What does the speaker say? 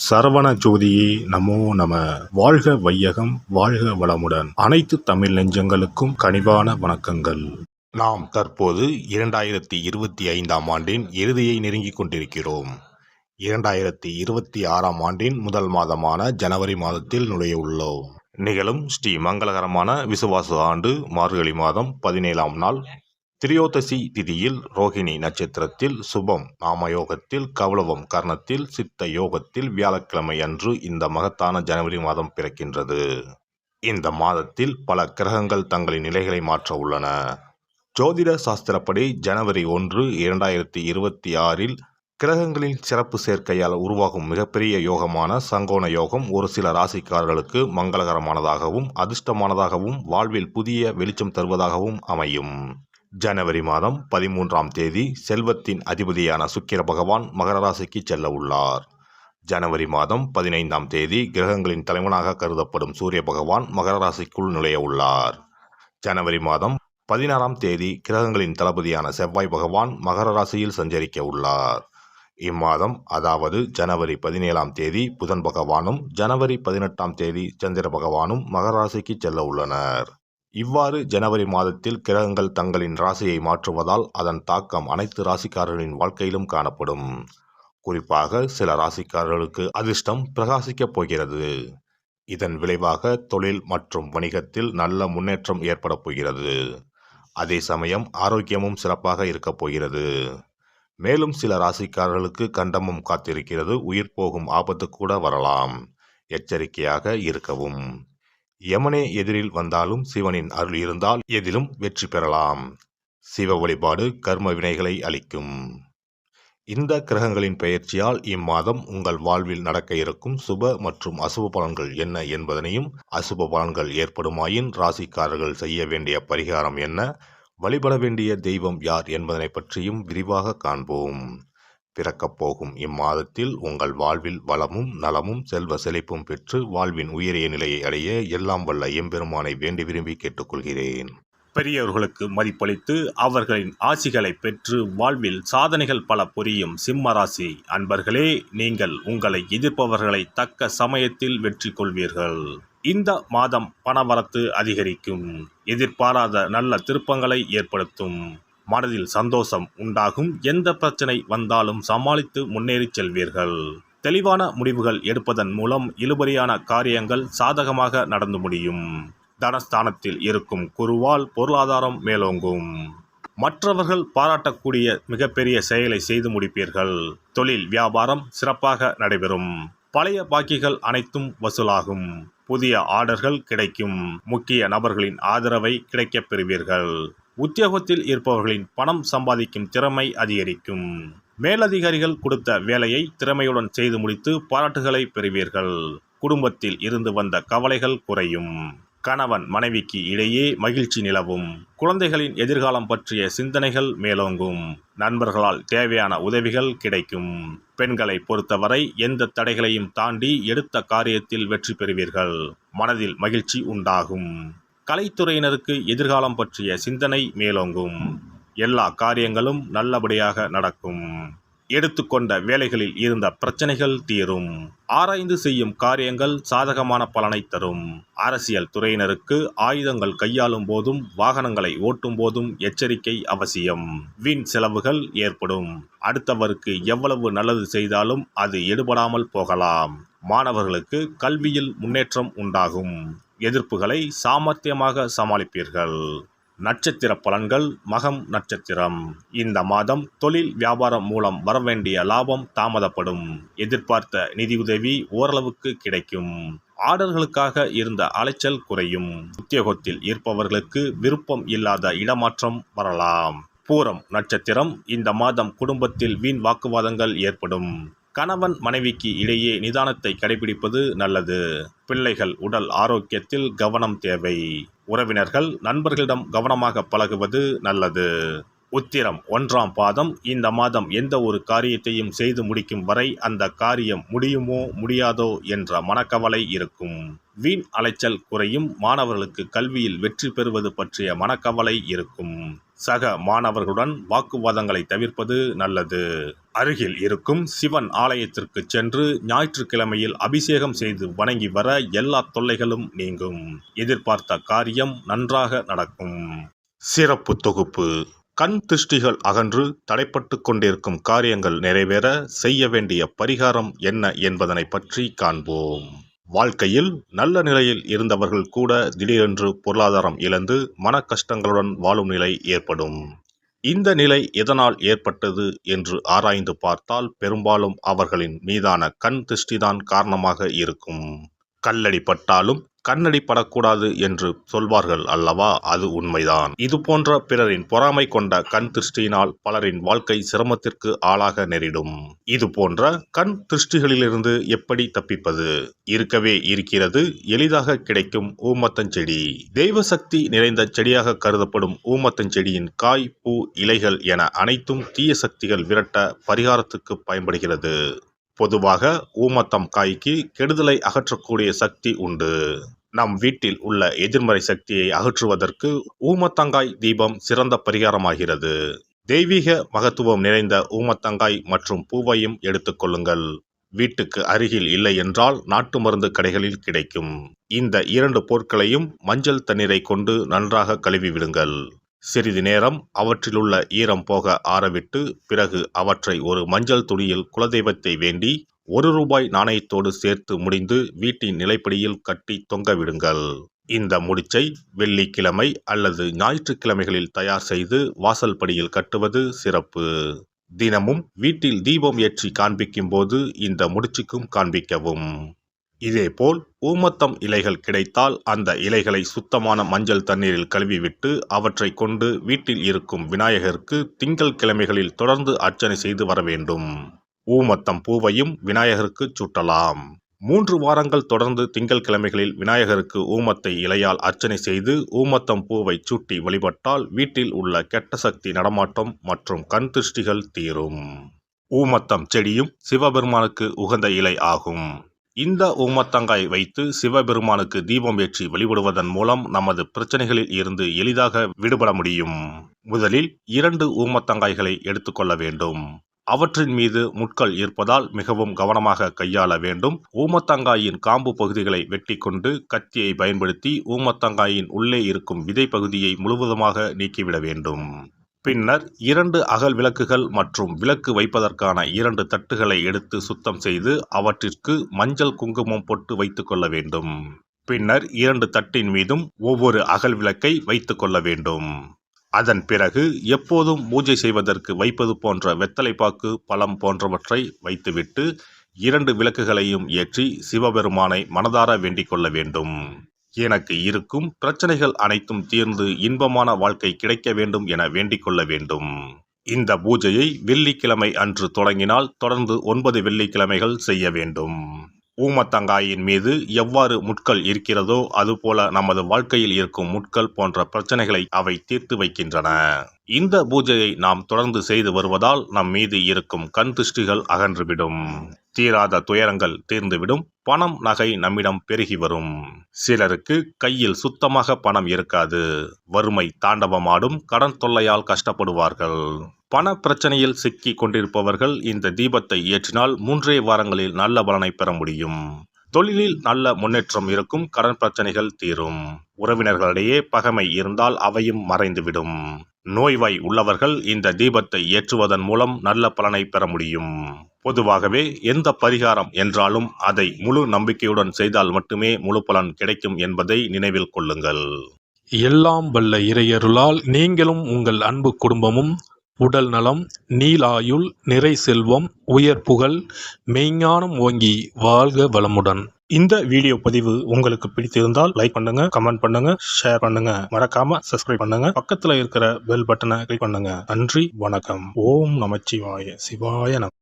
சரவண ஜோதியே நமோ நம. வாழ்க வையகம், வாழ்க வளமுடன். அனைத்து தமிழ் நெஞ்சங்களுக்கும் கனிவான வணக்கங்கள். நாம் தற்போது 2025ஆம் ஆண்டின் இறுதியை நெருங்கிக் கொண்டிருக்கிறோம். 2026ஆம் ஆண்டின் முதல் மாதமான ஜனவரி மாதத்தில் நுழைய உள்ளோம். நிகழும் ஸ்ரீ மங்களகரமான விசுவாச ஆண்டு மார்கழி மாதம் 17ஆம் நாள் திரியோதசி திதியில் ரோகிணி நட்சத்திரத்தில் சுபம் நாமயோகத்தில் கௌளவம் கர்ணத்தில் சித்த யோகத்தில் வியாழக்கிழமை அன்று இந்த மகத்தான ஜனவரி மாதம் பிறக்கின்றது. இந்த மாதத்தில் பல கிரகங்கள் தங்களின் நிலைகளை மாற்ற உள்ளன. ஜோதிட சாஸ்திரப்படி ஜனவரி 1, 2026இல் கிரகங்களின் சிறப்பு சேர்க்கையால் உருவாகும் மிகப்பெரிய யோகமான சங்கோண யோகம் ஒரு சில ராசிக்காரர்களுக்கு மங்களகரமானதாகவும் அதிர்ஷ்டமானதாகவும் வாழ்வில் புதிய வெளிச்சம் தருவதாகவும் அமையும். ஜனவரி மாதம் 13ஆம் தேதி செல்வத்தின் அதிபதியான சுக்கிர பகவான் மகர ராசிக்கு செல்ல உள்ளார். ஜனவரி மாதம் 15ஆம் தேதி கிரகங்களின் தலைவனாக கருதப்படும் சூரிய பகவான் மகர ராசிக்குள் நுழைய உள்ளார். ஜனவரி மாதம் 16ஆம் தேதி கிரகங்களின் தளபதியான செவ்வாய் பகவான் மகர ராசியில் சஞ்சரிக்க உள்ளார். இம்மாதம் அதாவது ஜனவரி 17ஆம் தேதி புதன் பகவானும் ஜனவரி 18ஆம் தேதி சந்திர பகவானும் மகர ராசிக்கு செல்ல உள்ளனர். இவ்வாறு ஜனவரி மாதத்தில் கிரகங்கள் தங்களின் ராசியை மாற்றுவதால் அதன் தாக்கம் அனைத்து ராசிக்காரர்களின் வாழ்க்கையிலும் காணப்படும். குறிப்பாக சில ராசிக்காரர்களுக்கு அதிர்ஷ்டம் பிரகாசிக்கப் போகிறது. இதன் விளைவாக தொழில் மற்றும் வணிகத்தில் நல்ல முன்னேற்றம் ஏற்பட போகிறது. அதே சமயம் ஆரோக்கியமும் சிறப்பாக இருக்கப் போகிறது. மேலும் சில ராசிக்காரர்களுக்கு கண்டமும் காத்திருக்கிறது. உயிர் போகும் ஆபத்து கூட வரலாம். எச்சரிக்கையாக இருக்கவும். யமனே எதிரில் வந்தாலும் சிவனின் அருள் இருந்தால் எதிலும் வெற்றி பெறலாம். சிவ வழிபாடு கர்ம வினைகளை அளிக்கும். இந்த கிரகங்களின் பெயர்ச்சியால் இம்மாதம் உங்கள் வாழ்வில் நடக்க இருக்கும் சுப மற்றும் அசுப பலன்கள் என்ன என்பதனையும், அசுப பலன்கள் ஏற்படுமாயின் ராசிக்காரர்கள் செய்ய வேண்டிய பரிகாரம் என்ன, வழிபட வேண்டிய தெய்வம் யார் என்பதனை பற்றியும் விரிவாக காண்போம். பிறக்கப் போகும் இம்மாதத்தில் உங்கள் வாழ்வில் வளமும் நலமும் செல்வ செழிப்பும் பெற்று வாழ்வின் உயரிய நிலையை அடைய எல்லாம் வல்ல எம்பெருமானை வேண்டி விரும்பி கேட்டுக்கொள்கிறேன். பெரியவர்களுக்கு மதிப்பளித்து அவர்களின் ஆசிகளை பெற்று வாழ்வில் சாதனைகள் பல புரியும் சிம்ம ராசி அன்பர்களே, நீங்கள் உங்களை எதிர்ப்பவர்களை தக்க சமயத்தில் வெற்றி கொள்வீர்கள். இந்த மாதம் பணவரத்து அதிகரிக்கும். எதிர்பாராத நல்ல திருப்பங்களை ஏற்படுத்தும். மனதில் சந்தோஷம் உண்டாகும். எந்த பிரச்சனை வந்தாலும் சமாளித்து முன்னேறி செல்வீர்கள். தெளிவான முடிவுகள் எடுப்பதன் மூலம் இழுபறியான காரியங்கள் சாதகமாக நடந்து முடியும். தனஸ்தானத்தில் இருக்கும் குருவால் பொருளாதாரம் மேலோங்கும். மற்றவர்கள் பாராட்டக்கூடிய மிகப்பெரிய செயலை செய்து முடிப்பீர்கள். தொழில் வியாபாரம் சிறப்பாக நடைபெறும். பழைய பாக்கிகள் அனைத்தும் வசூலாகும். புதிய ஆர்டர்கள் கிடைக்கும். முக்கிய நபர்களின் ஆதரவை கிடைக்கப் பெறுவீர்கள். உத்தியோகத்தில் இருப்பவர்களின் பணம் சம்பாதிக்கும் திறமை அதிகரிக்கும். மேலதிகாரிகள் கொடுத்த வேலையை திறமையுடன் செய்து முடித்து பாராட்டுகளை பெறுவீர்கள். குடும்பத்தில் இருந்து வந்த கவலைகள் குறையும். கணவன் மனைவிக்கு இடையே மகிழ்ச்சி நிலவும். குழந்தைகளின் எதிர்காலம் பற்றிய சிந்தனைகள் மேலோங்கும். நண்பர்களால் தேவையான உதவிகள் கிடைக்கும். பெண்களை பொறுத்தவரை எந்த தடைகளையும் தாண்டி எடுத்த காரியத்தில் வெற்றி பெறுவீர்கள். மனதில் மகிழ்ச்சி உண்டாகும். கலைத்துறையினருக்கு எதிர்காலம் பற்றிய சிந்தனை மேலோங்கும். எல்லா காரியங்களும் நல்லபடியாக நடக்கும். எடுத்துக்கொண்ட வேலைகளில் இருந்த பிரச்சனைகள் தீரும். ஆராய்ந்து செய்யும் காரியங்கள் சாதகமான பலனை தரும். அரசியல் துறையினருக்கு ஆயுதங்கள் கையாளும் போதும் வாகனங்களை ஓட்டும் போதும் எச்சரிக்கை அவசியம். வீண் செலவுகள் ஏற்படும். அடுத்தவருக்கு எவ்வளவு நல்லது செய்தாலும் அது எடுபடாமல் போகலாம். மாணவர்களுக்கு கல்வியில் முன்னேற்றம் உண்டாகும். எதிர்ப்புகளை சாமர்த்தியமாக சமாளிப்பீர்கள். நட்சத்திர பலன்கள். மகம் நட்சத்திரம். இந்த மாதம் தொழில் வியாபாரம் மூலம் வரவேண்டிய லாபம் தாமதப்படும். எதிர்பார்த்த நிதியுதவி ஓரளவுக்கு கிடைக்கும். ஆர்டர்களுக்காக இருந்த அலைச்சல் குறையும். உத்தியோகத்தில் இருப்பவர்களுக்கு விருப்பம் இல்லாத இடமாற்றம் வரலாம். பூரம் நட்சத்திரம். இந்த மாதம் குடும்பத்தில் வீண் வாக்குவாதங்கள் ஏற்படும். கணவன் மனைவிக்கு இடையே நிதானத்தை கடைபிடிப்பது நல்லது. பிள்ளைகள் உடல் ஆரோக்கியத்தில் கவனம் தேவை. உறவினர்கள் நண்பர்களிடம் கவனமாக பழகுவது நல்லது. உத்திரம் 1ஆம் பாதம். இந்த மாதம் எந்த ஒரு காரியத்தையும் செய்து முடிக்கும் வரை அந்த காரியம் முடியுமோ முடியாதோ என்ற மனக்கவலை இருக்கும். வீண் அலைச்சல் குறையும். மாணவர்களுக்கு கல்வியில் வெற்றி பெறுவது பற்றிய மனக்கவலை இருக்கும். சக மாணவர்களுடன் வாக்குவாதங்களை தவிர்ப்பது நல்லது. அருகில் இருக்கும் சிவன் ஆலயத்திற்கு சென்று ஞாயிற்றுக்கிழமையில் அபிஷேகம் செய்து வணங்கி வர எல்லா தொல்லைகளும் நீங்கும். எதிர்பார்த்த காரியம் நன்றாக நடக்கும். சிறப்பு தொகுப்பு. கண் திருஷ்டிகள் அகன்று தடைப்பட்டு கொண்டிருக்கும் காரியங்கள் நிறைவேற செய்ய வேண்டிய பரிகாரம் என்ன என்பதனை பற்றி காண்போம். வாழ்க்கையில் நல்ல நிலையில் இருந்தவர்கள் கூட திடீரென்று பொருளாதாரம் இழந்து மன கஷ்டங்களுடன் வாழும் நிலை ஏற்படும். இந்த நிலை எதனால் ஏற்பட்டது என்று ஆராய்ந்து பார்த்தால் பெரும்பாலும் அவர்களின் மீதான கண் திருஷ்டிதான் காரணமாக இருக்கும். கல்லடி பட்டாலும் கண்ணடி படக்கூடாது என்று சொல்வார்கள் அல்லவா, அது உண்மைதான். இது போன்ற பிறரின் பொறாமை கொண்ட கண் திருஷ்டியினால் பலரின் வாழ்க்கை சிரமத்திற்கு ஆளாக நேரிடும். இது போன்ற கண் திருஷ்டிகளிலிருந்து எப்படி தப்பிப்பது? இருக்கவே இருக்கிறது எளிதாக கிடைக்கும் ஊமத்தஞ்செடி. தெய்வ சக்தி நிறைந்த செடியாக கருதப்படும் ஊமத்தஞ்செடியின் காய், பூ, இலைகள் என அனைத்தும் தீய சக்திகள் விரட்ட பரிகாரத்துக்கு பயன்படுகிறது. பொதுவாக ஊமத்தம் காய்க்கு கெடுதலை அகற்றக்கூடிய சக்தி உண்டு. நம் வீட்டில் உள்ள எதிர்மறை சக்தியை அகற்றுவதற்கு ஊமத்தங்காய் தீபம் சிறந்த பரிகாரமாகிறது. தெய்வீக மகத்துவம் நிறைந்த ஊமத்தங்காய் மற்றும் பூவையும் எடுத்துக்கொள்ளுங்கள். வீட்டுக்கு அருகில் இல்லை என்றால் நாட்டு மருந்து கடைகளில் கிடைக்கும். இந்த 2 பொருட்களையும் மஞ்சள் தண்ணீரை கொண்டு நன்றாக கழுவி விடுங்கள். சிறிது நேரம் அவற்றிலுள்ள ஈரம் போக ஆறவிட்டு பிறகு அவற்றை ஒரு மஞ்சள் துணியில் குலதெய்வத்தை வேண்டி ₹1 நாணயத்தோடு சேர்த்து முடிந்து வீட்டின் நிலைப்படியில் கட்டி தொங்க விடுங்கள். இந்த முடிச்சை வெள்ளிக்கிழமை அல்லது ஞாயிற்றுக்கிழமைகளில் தயார் செய்து வாசல் படியில் கட்டுவது சிறப்பு. தினமும் வீட்டில் தீபம் ஏற்றி காண்பிக்கும் போது இந்த முடிச்சுக்கும் காண்பிக்கவும். இதேபோல் ஊமத்தம் இலைகள் கிடைத்தால் அந்த இலைகளை சுத்தமான மஞ்சள் தண்ணீரில் கழுவிவிட்டு அவற்றை கொண்டு வீட்டில் இருக்கும் விநாயகருக்கு திங்கள் கிழமைகளில் தொடர்ந்து அர்ச்சனை செய்து வர வேண்டும். ஊமத்தம் பூவையும் விநாயகருக்கு சூட்டலாம். 3 வாரங்கள் தொடர்ந்து திங்கள் கிழமைகளில் விநாயகருக்கு ஊமத்தை இலையால் அர்ச்சனை செய்து ஊமத்தம் பூவை சூட்டி வழிபட்டால் வீட்டில் உள்ள கெட்ட சக்தி நடமாட்டம் மற்றும் கண் திருஷ்டிகள் தீரும். ஊமத்தம் செடியும் சிவபெருமானுக்கு உகந்த இலை ஆகும். இந்த ஊமத்தங்காய் வைத்து சிவபெருமானுக்கு தீபம் ஏற்றி வழிபடுவதன் மூலம் நமது பிரச்சனைகளில் இருந்து எளிதாக விடுபட முடியும். முதலில் 2 ஊமத்தங்காய்களை எடுத்துக்கொள்ள வேண்டும். அவற்றின் மீது முட்கள் இருப்பதால் மிகவும் கவனமாக கையாள வேண்டும். ஊமத்தங்காயின் காம்பு பகுதிகளை வெட்டி கொண்டு கத்தியை பயன்படுத்தி ஊமத்தங்காயின் உள்ளே இருக்கும் விதை பகுதியை முழுவதுமாக நீக்கிவிட வேண்டும். பின்னர் 2 அகல் விளக்குகள் மற்றும் விளக்கு வைப்பதற்கான 2 தட்டுகளை எடுத்து சுத்தம் செய்து அவற்றிற்கு மஞ்சள் குங்குமம் போட்டு வைத்துக் கொள்ள வேண்டும். பின்னர் 2 தட்டின் மீதும் ஒவ்வொரு அகல் விளக்கை வைத்துக் கொள்ள வேண்டும். அதன் பிறகு எப்போதும் பூஜை செய்வதற்கு வைப்பது போன்ற வெத்தலைப்பாக்கு, பழம் போன்றவற்றை வைத்துவிட்டு 2 விளக்குகளையும் ஏற்றி சிவபெருமானை மனதார வேண்டிக் கொள்ள வேண்டும். எனக்கு இருக்கும் பிரச்சனைகள் அனைத்தும் தீர்ந்து இன்பமான வாழ்க்கை கிடைக்க வேண்டும் என வேண்டிக் கொள்ள வேண்டும். இந்த பூஜையை வெள்ளிக்கிழமை அன்று தொடங்கினால் தொடர்ந்து 9 வெள்ளிக்கிழமைகள் செய்ய வேண்டும். ஊமத்தங்காயின் மீது எவ்வாறு முட்கள் இருக்கிறதோ அதுபோல நமது வாழ்க்கையில் இருக்கும் முட்கள் போன்ற பிரச்சனைகளை அவை தீர்த்து வைக்கின்றன. இந்த பூஜையை நாம் தொடர்ந்து செய்து வருவதால் நம் மீது இருக்கும் கண் திருஷ்டிகள் அகன்றுவிடும். தீராத துயரங்கள் தீர்ந்துவிடும். பணம், நகை நம்மிடம் பெருகி வரும். சிலருக்கு கையில் சுத்தமாக பணம் இருக்காது. வறுமை தாண்டவமாடும். கடன் தொல்லையால் கஷ்டப்படுவார்கள். பண பிரச்சனையில் சிக்கி கொண்டிருப்பவர்கள் இந்த தீபத்தை ஏற்றினால் 3 வாரங்களில் நல்ல பலனை பெற முடியும். தொழிலில் நல்ல முன்னேற்றம் இருக்கும். கடன் பிரச்சனைகள் தீரும். உறவினர்களிடையே பகைமை இருந்தால் அவையும் மறைந்துவிடும். நோய்வாய் உள்ளவர்கள் இந்த தீபத்தை ஏற்றுவதன் மூலம் நல்ல பலனை பெற முடியும். பொதுவாகவே எந்த பரிகாரம் என்றாலும் அதை முழு நம்பிக்கையுடன் செய்தால் மட்டுமே முழு பலன் கிடைக்கும் என்பதை நினைவில் கொள்ளுங்கள். எல்லாம் வல்ல இறையருளால் நீங்களும் உங்கள் அன்பு குடும்பமும் உடல் நலம், நீலாயுள், நிறை செல்வம், உயர் புகழ், மெய்ஞானம் ஓங்கி வாழ்க வளமுடன். இந்த வீடியோ பதிவு உங்களுக்கு பிடித்திருந்தால் லைக் பண்ணுங்க, கமெண்ட் பண்ணுங்க, ஷேர் பண்ணுங்க, மறக்காம சப்ஸ்கிரைப் பண்ணுங்க, பக்கத்துல இருக்கிற பெல் பட்டனை கிளிக் பண்ணுங்க. நன்றி, வணக்கம். ஓம் நமச்சிவாய. சிவாய நம.